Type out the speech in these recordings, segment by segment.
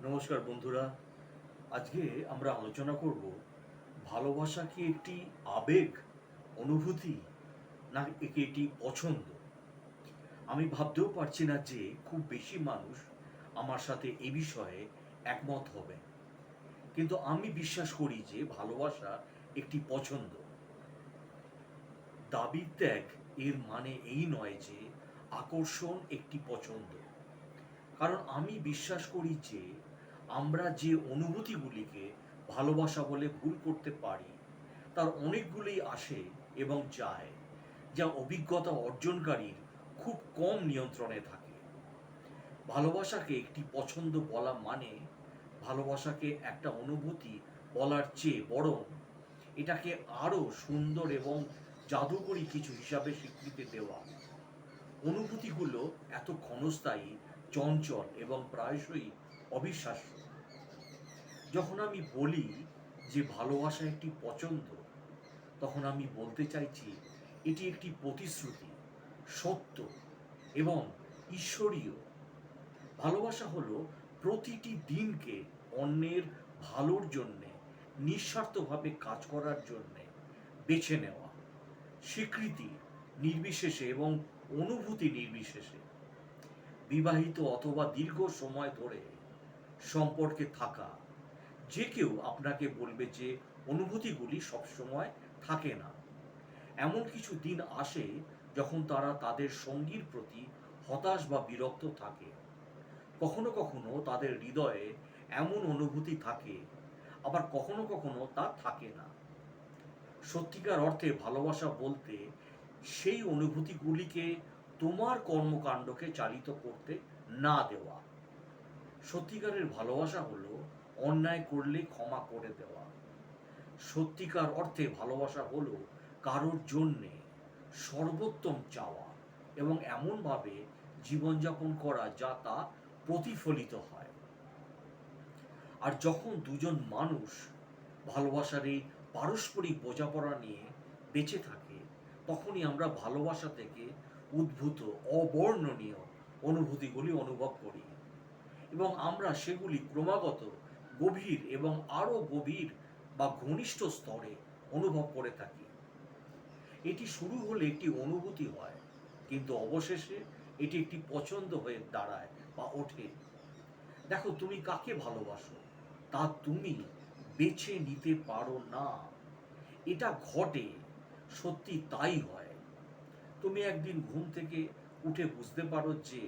নমস্কার বন্ধুরা। আজকে আমরা আলোচনা করব ভালোবাসা কি একটি আবেগ, অনুভূতি, না একে এটি পছন্দ। আমি ভাবতেও পারছি না যে খুব বেশি মানুষ আমার সাথে এ বিষয়ে একমত হবে, কিন্তু আমি বিশ্বাস করি যে ভালোবাসা একটি পছন্দ। দাবি ত্যাগ এর মানে এই নয় যে আকর্ষণ একটি পছন্দ। কারণ আমি বিশ্বাস করি যে আমরা যে অনুভূতিগুলিকে ভালোবাসা বলে ভুল করতে পারি তার অনেকগুলোই আসে এবং যায়, যা অভিজ্ঞতা অর্জনকারীর খুব কম নিয়ন্ত্রণে থাকে। ভালোবাসাকে একটি পছন্দ বলা মানে ভালোবাসাকে একটা অনুভূতি বলার চেয়ে বরং এটাকে আরো সুন্দর এবং জাদুকরী কিছু হিসাবে স্বীকৃতি দেওয়া। অনুভূতিগুলো এত ক্ষণস্থায়ী, চঞ্চল এবং প্রায়শই অবিশ্বাস্য। যখন আমি বলি যে ভালোবাসা একটি পছন্দ, তখন আমি বলতে চাইছি এটি একটি প্রতিশ্রুতি, সত্য এবং ঈশ্বরীয়। ভালোবাসা হলো প্রতিটি দিনকে অন্যের ভালোর জন্যে নিঃস্বার্থভাবে কাজ করার জন্যে বেছে নেওয়া, স্বীকৃতি নির্বিশেষে এবং অনুভূতি নির্বিশেষে। বিবাহিত অথবা দীর্ঘ সময় ধরে সম্পর্কে থাকা যে কেউ আপনাকে বলবে যে অনুভূতিগুলি সবসময় থাকে না। এমন কিছু দিন আসে যখন তারা তাদের সঙ্গীর প্রতি হতাশ বা বিরক্ত থাকে। কখনো কখনো তাদের হৃদয়ে এমন অনুভূতি থাকে, আবার কখনো কখনো তা থাকে না। সত্যিকার অর্থে ভালোবাসা বলতে সেই অনুভূতিগুলিকে তোমার কর্মকাণ্ডকে চালিত করতে না দেওয়া। সত্যিকারের ভালোবাসা হলো অন্যায় করলে ক্ষমা করে দেওয়া। সত্যিকার অর্থে ভালোবাসা হলো কারোর জন্যে সর্বোত্তম চাওয়া এবং এমনভাবে জীবনযাপন করা যা তা প্রতিফলিত হয়। আর যখন দুজন মানুষ ভালোবাসার এই পারস্পরিক বোঝাপড়া নিয়ে বেঁচে থাকে, তখনই আমরা ভালোবাসা থেকে উদ্ভূত অবর্ণনীয় অনুভূতিগুলি অনুভব করি এবং আমরা সেগুলি ক্রমাগত গভীর এবং আরও গভীর বা ঘনিষ্ঠ স্তরে অনুভব করে থাকি। এটি শুরু হলে একটি অনুভূতি হয়, কিন্তু অবশেষে এটি একটি পছন্দ হয়ে দাঁড়ায় বা ওঠে। দেখো, তুমি কাকে ভালোবাসো তা তুমি বেছে নিতে পারো না। এটা ঘটে, সত্যি তাই হয়। তুমি একদিন ঘুম থেকে উঠে বুঝতে পারো যে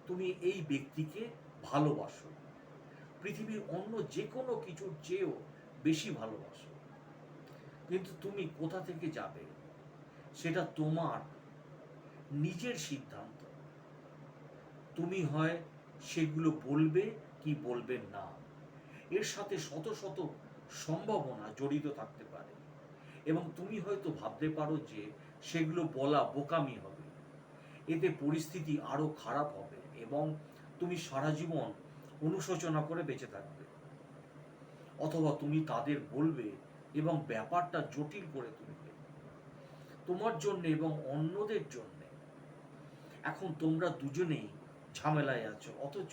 তুমি এই ব্যক্তিকে ভালোবাসো, পৃথিবীর অন্য যে কোনো কিছুর চেয়েও বেশি ভালোবাসো। কিন্তু তুমি কোথা থেকে যাবে সেটা তোমার নিজের সিদ্ধান্ত। তুমি হয় সেগুলো বলবে কি বলবে না। এর সাথে শত শত সম্ভাবনা জড়িত থাকতে পারে এবং তুমি হয়তো ভাবতে পারো যে সেগুলো বলা বোকামি হবে, এতে পরিস্থিতি আরো খারাপ হবে এবং তুমি সারা জীবন অনুশোচনা করে বেঁচে থাকবে। অথবা তুমি তাদের বলবে এবং ব্যাপারটা জটিল করে তুলবে তোমার জন্য এবং অন্যদের জন্য। এখন তোমরা দুজনেই ঝামেলায় আছো, অথচ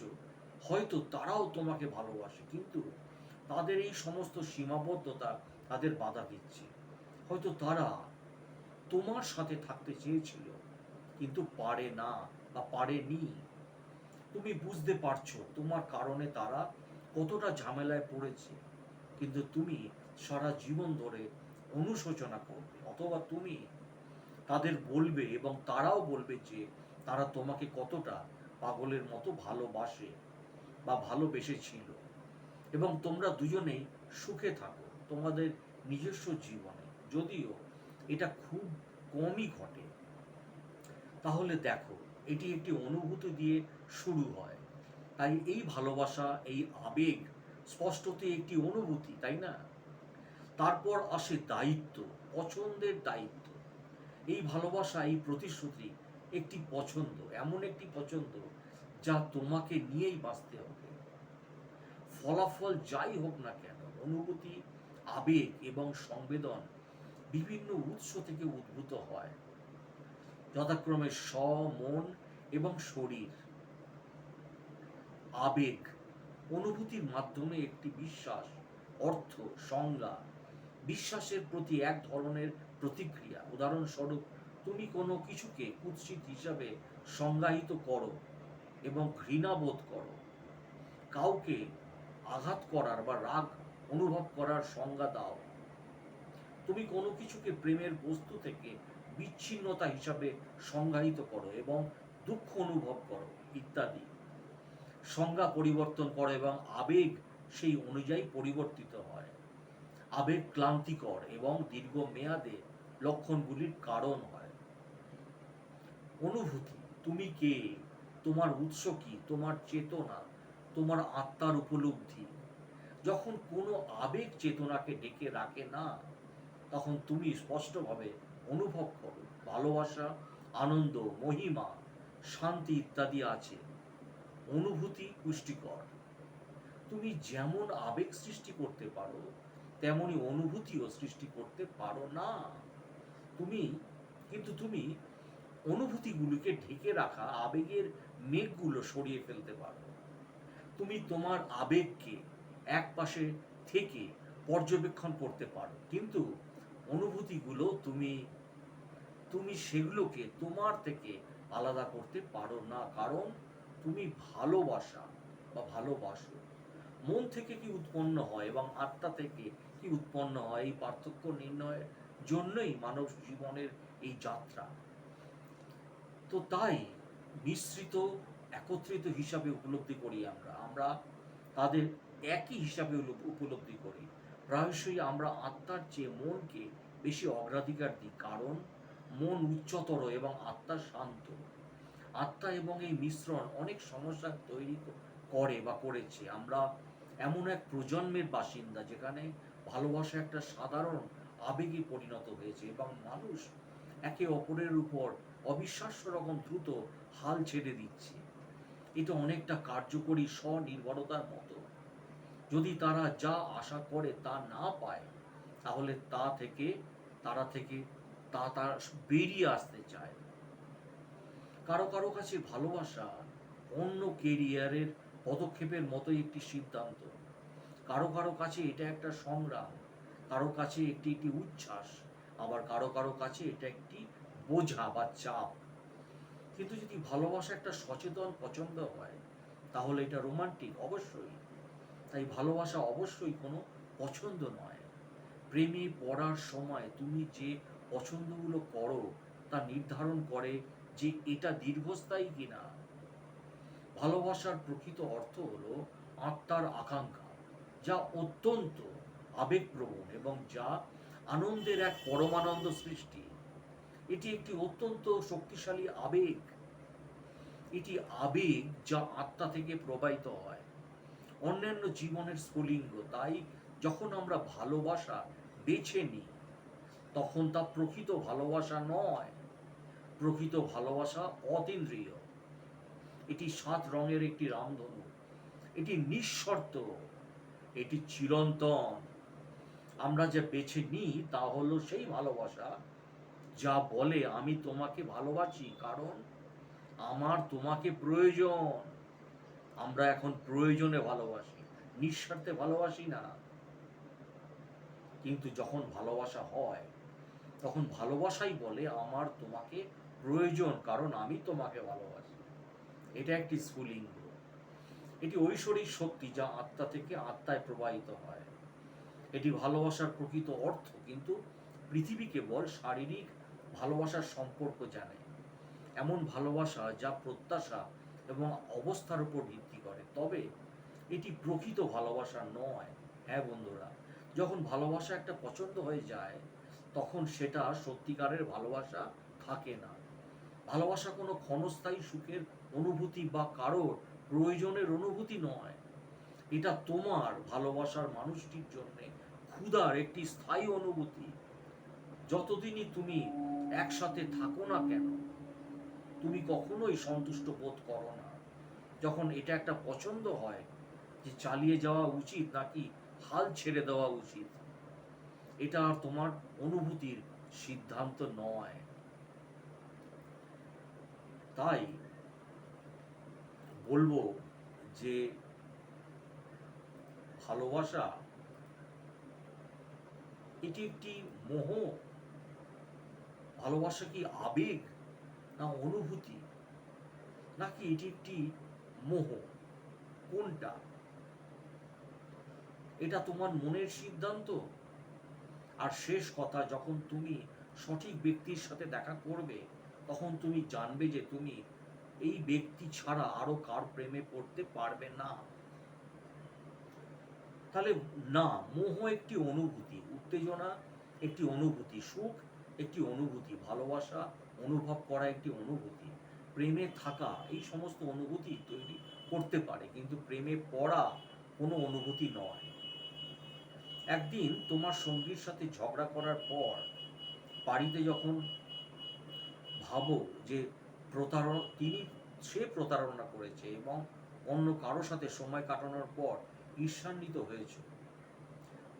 হয়তো তারাও তোমাকে ভালোবাসে, কিন্তু তাদের এই সমস্ত সীমাবদ্ধতা তাদের বাধা দিচ্ছে। হয়তো তারা তোমার সাথে থাকতে চেয়েছিল কিন্তু পারে না বা পারেনি। তুমি বুঝতে পারছো তোমার কারণে তারা কতটা ঝামেলায় পড়েছে, কিন্তু তুমি সারা জীবন ধরে অনুশোচনা করবে। অথবা তুমি তাদের বলবে এবং তারাও বলবে যে তারা তোমাকে কতটা পাগলের মতো ভালোবাসে বা ভালোবেসেছিল, এবং তোমরা দুজনেই সুখে থাকো তোমাদের নিজস্ব জীবনে, যদিও এটা খুব কমই ঘটে। তাহলে দেখো, এটি একটি অনুভূতি দিয়ে শুরু হয়। তাই এই ভালোবাসা, এই আবেগ স্পষ্টতই একটি অনুভূতি, তাই না? তারপর আসে দায়িত্ব, পছন্দের দায়িত্ব। এই ভালোবাসা, এই প্রতিশ্রুতি একটি পছন্দ, এমন একটি পছন্দ যা তোমাকে নিয়েই বাঁচতে হবে। ফলাফল যাই হোক না কেন, অনুভূতি, আবেগ এবং সংবেদন বিভিন্ন উৎস থেকে উদ্ভূত হয়, যথাক্রমে মন এবং শরীর। আবেগ অনুভূতির মাধ্যমে একটি বিশ্বাস, অর্থ, সংজ্ঞা, বিশ্বাসের প্রতি এক ধরনের প্রতিক্রিয়া। উদাহরণস্বরূপ, তুমি কোনো কিছুকে কুৎসিত হিসাবে সংজ্ঞায়িত করো এবং ঘৃণা বোধ করো। কাউকে আঘাত করার বা রাগ অনুভব করার সংজ্ঞা দাও। তুমি কোনো কিছুকে প্রেমের বস্তু থেকে বিচ্ছিন্নতা হিসাবে সংজ্ঞায়িত করো এবং দুঃখ অনুভব করো ইত্যাদি। সংজ্ঞা পরিবর্তন করো এবং আবেগ সেই অনুযায়ী পরিবর্তিত হয়। আবেগ ক্লান্তিকর এবং দীর্ঘমেয়াদে লক্ষণগুলির কারণ হয়। অনুভূতি, তুমি কে, তোমার উৎস কি, তোমার চেতনা, তোমার আত্মার উপলব্ধি। যখন কোনো আবেগ চেতনাকে ডেকে রাখে না, তখন তুমি স্পষ্টভাবে অনুভব করো ভালোবাসা, আনন্দ, মহিমা, শান্তি ইত্যাদি আছে। অনুভূতি পুষ্টিকর। তুমি যেমন আবেগ সৃষ্টি করতে পারো, তেমনি অনুভূতিও সৃষ্টি করতে পারো না। তুমি তুমি অনুভূতিগুলিকে ঢেকে রাখা আবেগের মেঘগুলো সরিয়ে ফেলতে পারো। তুমি তোমার আবেগকে একপাশে থেকে পর্যবেক্ষণ করতে পারো, কিন্তু অনুভূতিগুলো তুমি তুমি সেগুলোকে তোমার থেকে আলাদা করতে পারো না, কারণ তুমি ভালোবাসো। মন থেকে কি উৎপন্ন হয় এবং আত্মা থেকে কি উৎপন্ন হয়, এই পার্থক্য নির্ণয়ের জন্যই মানব জীবনের এই যাত্রা। তো তাই মিশ্রিত একত্রিত হিসাবে উপলব্ধি করি আমরা আমরা তাদের একই হিসাবে উপলব্ধি করি। প্রায়শই আমরা আত্মার চেয়ে মনকে বেশি অগ্রাধিকার দিই, কারণ মন উচ্চতর এবং আত্মা শান্ত। আত্মা এবং এই মিশ্রণ অনেক সমস্যা তৈরি করে বা করেছে। আমরা এমন এক প্রজন্মের বাসিন্দা যেখানে ভালোবাসা একটা সাধারণ আবেগে পরিণত হয়েছে এবং মানুষ একে অপরের উপর অবিশ্বাস্য রকম দ্রুত হাল ছেড়ে দিচ্ছে। এটা অনেকটা কার্যকরী স্বনির্ভরতার মতো। যদি তারা যা আশা করে তা না পায়, তাহলে তারা বেরিয়ে আসতে চায়। কারো কারো কাছে ভালোবাসা অন্য কেরিয়ারের পদক্ষেপের মতোই একটি সিদ্ধান্ত। কারো কারো কাছে এটা একটা সংগ্রাম, কারো কাছে একটি উচ্ছ্বাস, আবার কারো কারো কাছে এটা একটি বোঝা বা চাপ। কিন্তু যদি ভালোবাসা একটা সচেতন পছন্দ হয়, তাহলে এটা রোমান্টিক অবশ্যই। তাই ভালোবাসা অবশ্যই কোনো পছন্দ নয়। প্রেমে পড়ার সময় তুমি যে পছন্দগুলো করো তা নির্ধারণ করে যে এটা দীর্ঘস্থায়ী কিনা। ভালোবাসার প্রকৃত অর্থ হলো আত্মার আকাঙ্ক্ষা, যা অত্যন্ত আবেগপ্রবণ এবং যা আনন্দের এক পরমানন্দ সৃষ্টি। এটি একটি অত্যন্ত শক্তিশালী আবেগ। এটি আবেগ যা আত্মা থেকে প্রবাহিত হয়, অন্যান্য জীবনের স্ফুলিঙ্গ। তাই যখন আমরা ভালোবাসা বেছে নিই, তখন তা প্রকৃত ভালোবাসা নয়। প্রকৃত ভালোবাসা অতীন্দ্রিয়। এটি 7 রঙের একটি রামধনু। এটি নিঃশর্ত, এটি চিরন্তন। আমরা যা বেছে নিই তা হলো সেই ভালোবাসা যা বলে আমি তোমাকে ভালোবাসি কারণ আমার তোমাকে প্রয়োজন। আমরা এখন প্রয়োজনে ভালোবাসি, নিঃস্বার্থে ভালোবাসি না। কিন্তু যখন ভালোবাসা হয়, তখন ভালোবাসাই বলে আমার তোমাকে প্রয়োজন কারণ আমি তোমাকে ভালোবাসি। এটা একটি স্ফুলিঙ্গ। এটি ঐশ্বরিক শক্তি যা আত্মা থেকে আত্মায় প্রবাহিত হয়। এটি ভালোবাসার প্রকৃত অর্থ। কিন্তু পৃথিবী কেবল শারীরিক ভালোবাসার সম্পর্ক জানে, এমন ভালোবাসা যা প্রত্যাশা এবং অবস্থার উপর ভিত্তি করে। তবে এটি প্রকৃত ভালোবাসা নয়। হ্যাঁ বন্ধুরা, যখন ভালোবাসা একটা পছন্দ হয়ে যায়, তখন সেটা সত্যিকারের ভালোবাসা থাকে না। ভালোবাসা কোনো ক্ষণস্থায়ী সুখের অনুভূতি বা কারোর প্রয়োজনের অনুভূতি নয়। এটা তোমার ভালোবাসার মানুষটির জন্য ক্ষুধার একটি স্থায়ী অনুভূতি। যতদিনই তুমি একসাথে থাকো না কেন, তুমি কখনোই সন্তুষ্ট বোধ করো না। যখন এটা একটা পছন্দ হয় যে চালিয়ে যাওয়া উচিত নাকি হাল ছেড়ে দেওয়া উচিত, এটা আর তোমার অনুভূতির সিদ্ধান্ত নয়। তাই বলবো যে ভালোবাসা এটি একটি মোহ? ভালোবাসা কি আবেগ না অনুভূতি, নাকি এটি একটি মোহ? কোনটা? এটা তোমার মনের সিদ্ধান্ত। আর শেষ কথা, যখন তুমি সঠিক ব্যক্তির সাথে দেখা করবে, তখন তুমি জানবে যে তুমি এই ব্যক্তি ছাড়া আরো কার প্রেমে পড়তে পারবে না। তাহলে না, মোহ একটি অনুভূতি, উত্তেজনা একটি অনুভূতি, সুখ একটি অনুভূতি, ভালোবাসা অনুভব করা একটি অনুভূতি, প্রেমে থাকা এই সমস্ত অনুভূতি তৈরি করতে পারে, কিন্তু প্রেমে পড়া কোনো অনুভূতি নয়। একদিন তোমার সঙ্গীর সাথে ঝগড়া করার পর বাড়িতে যখন ভাবো যে সে প্রতারণা করেছে এবং অন্য কারো সাথে সময় কাটানোর পর ঈর্ষান্বিত হয়েছে।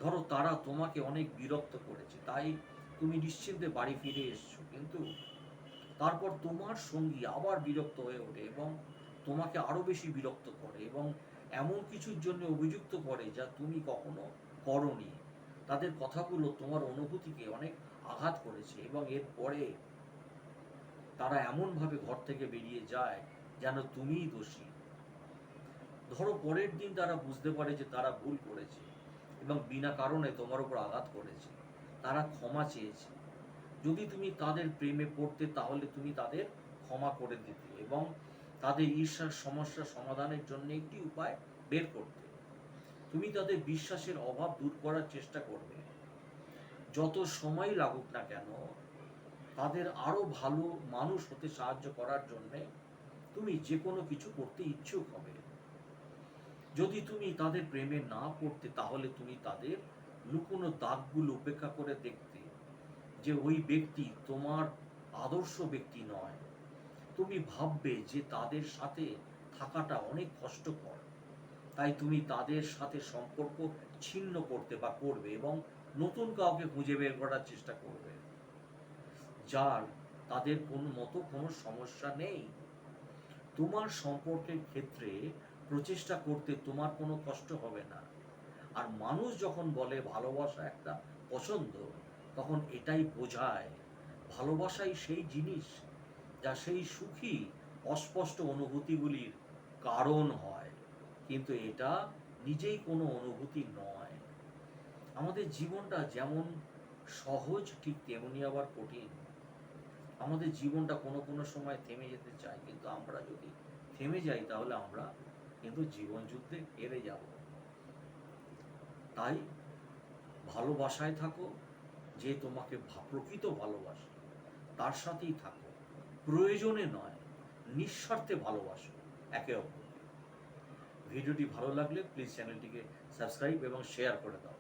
ধরো তারা তোমাকে অনেক বিরক্ত করেছে, তাই তুমি নিশ্চিন্তে বাড়ি ফিরে এসছো, কিন্তু তারপর তোমার সঙ্গী আবার বিরক্ত হয়ে ওঠে এবং তোমাকে আরো বেশি বিরক্ত করে এবং এমন কিছুর জন্য অভিযুক্ত করে যা তুমি কখনো করনি। তাদের কথাগুলো তোমার অনুভূতিকে অনেক আঘাত করেছে এবং এরপরে তারা এমনভাবে ঘর থেকে বেরিয়ে যায় যেন তুমিই দোষী। ধরো পরের দিন তারা বুঝতে পারে যে তারা ভুল করেছে এবং বিনা কারণে তোমার উপর আঘাত করেছে, তারা ক্ষমা চেয়েছে। যদি তুমি তাদের প্রেমে পড়তে, তাহলে তুমি তাদের ক্ষমা করে দিতে এবং তাদের ঈর্ষার সমস্যা সমাধানের জন্য একটি উপায় বের করতে। তুমি তাদের বিশ্বাসের অভাব দূর করার চেষ্টা করবে। যত সময় লাগুক না কেন, তাদের আরো ভালো মানুষ হতে সাহায্য করার জন্য তুমি যে কোনো কিছু করতে ইচ্ছুক হবে। যদি তুমি তাদের প্রেমে না পড়তে, তাহলে তুমি তাদের লুকোনো দাগগুলো উপেক্ষা করে দেখতে যে ওই ব্যক্তি তোমার আদর্শ ব্যক্তি নয়। তুমি ভাববে যে তাদের সাথে থাকাটা অনেক কষ্টকর, তাই তুমি তাদের সাথে সম্পর্ক ছিন্ন করতে বা করবে এবং নতুন কাউকে খুঁজে বের করার চেষ্টা করবে যার তাদের কোনো সমস্যা নেই। তোমার সম্পর্কের ক্ষেত্রে প্রচেষ্টা করতে তোমার কোনো কষ্ট হবে না। আর মানুষ যখন বলে ভালোবাসা একটা পছন্দ, তখন এটাই বোঝায় ভালোবাসাই সেই জিনিস যা সেই সুখী অস্পষ্ট অনুভূতিগুলির কারণ হয়, কিন্তু এটা নিজেই কোনো অনুভূতি নয়। আমাদের জীবনটা যেমন সহজ, ঠিক তেমনি আবার কঠিন। আমাদের জীবনটা কোনো কোনো সময় থেমে যেতে চায়, কিন্তু আমরা যদি থেমে যাই তাহলে আমরা কিন্তু জীবন যুদ্ধে হেরে যাব। তাই ভালোবাসায় থাকো, যে তোমাকে প্রকৃত ভালোবাসে তার সাথেই থাকো, প্রয়োজনে নয়, নিঃস্বার্থে ভালোবাসো একে অপরকে। ভিডিওটি ভালো লাগলে প্লিজ চ্যানেলটিকে সাবস্ক্রাইব এবং শেয়ার করে দাও।